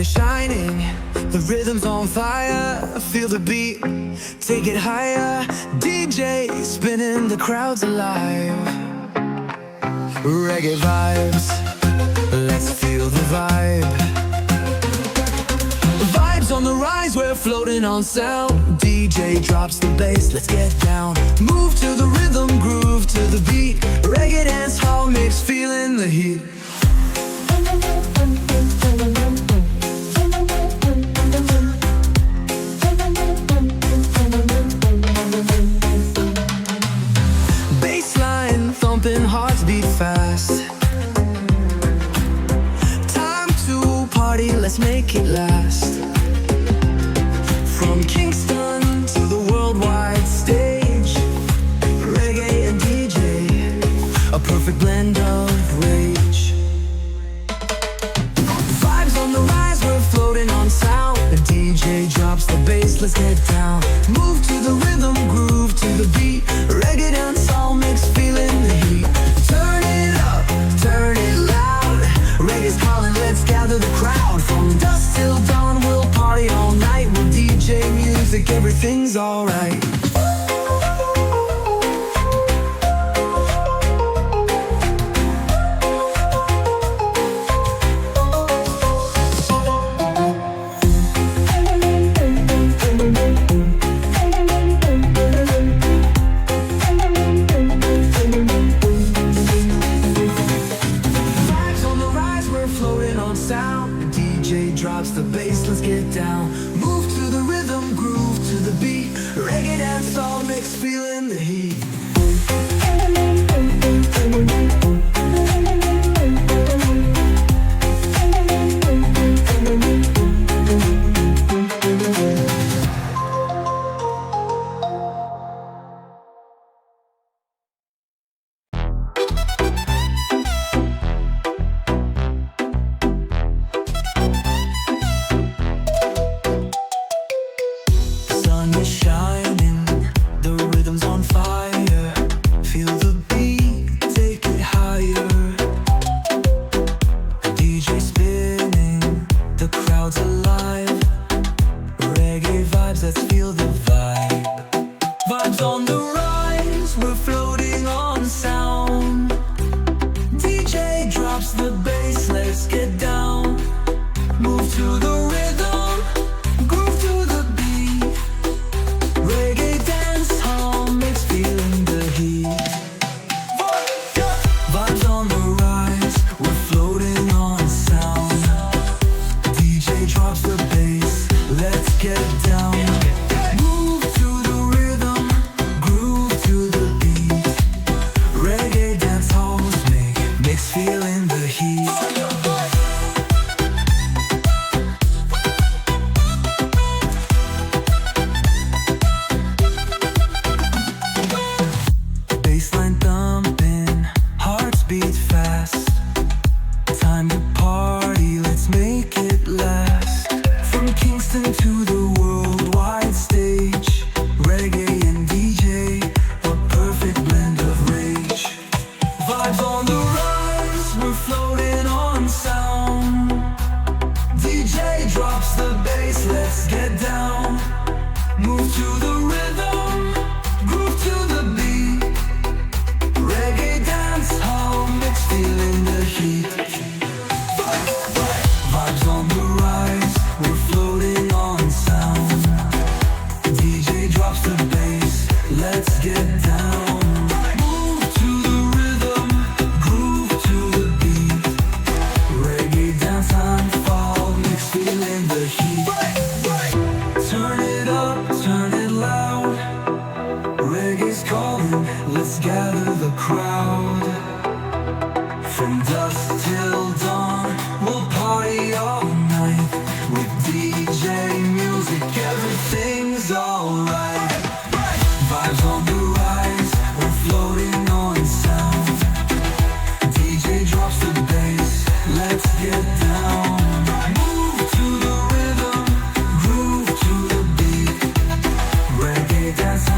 is shining, the rhythm's on fire. Feel the beat, take it higher. DJ spinning, the crowd's alive. Reggae vibes, let's feel the vibe. Vibes on the rise, we're floating on sound. DJ drops the bass, let's get down. Move to the rhythm, groove to the beat. Reggae dance hall mix, feeling the heat. Bassline thumping, hearts beat fast. Time to party, let's make it last. From Kingston to the worldwide stage, reggae and DJ, a perfect blend of rage. Vibes on the rise, we're floating on sound. The DJ drops the bass, let's get down. Move to the rhythm, groove to the beat. Reggae dance all mix, feeling the heat. Turn it up, turn it loud. Reggae's calling, let's gather the crowd. From dusk till dawn, we'll party all night. With DJ music, everything's alright. Drops the bass, let's get down. Move to the rhythm, groove to the beat. Reggae dance all mix, feeling the heat. Let's feel the vibe. Vibes on the rise, we're floating on sound. DJ drops the bass, let's get down. Move to the rhythm, groove to the beat. Reggae dance hall mix, feeling the heat. Vibes on the rise, we're floating on sound. DJ drops the bass, let's get down. Feeling the heat. Bassline thumping, hearts beat fast. Time to party, let's make it last. From Kingston to the worldwide stage, reggae and DJ, a perfect blend of rage. Vibes on the rise, we're floating on sound. DJ drops the bass, let's get down. Move to the rhythm, groove to the beat. Reggae dance hall mix, feeling the heat. Vibes on the rise, we're floating on sound. DJ drops the bass, let's get down. Let's gather the crowd. From dusk till dawn, we'll party all night. With DJ music, everything's alright. Vibes on the rise, we're floating on sound. DJ drops the bass, let's get down. Move to the rhythm, groove to the beat. Reggae dance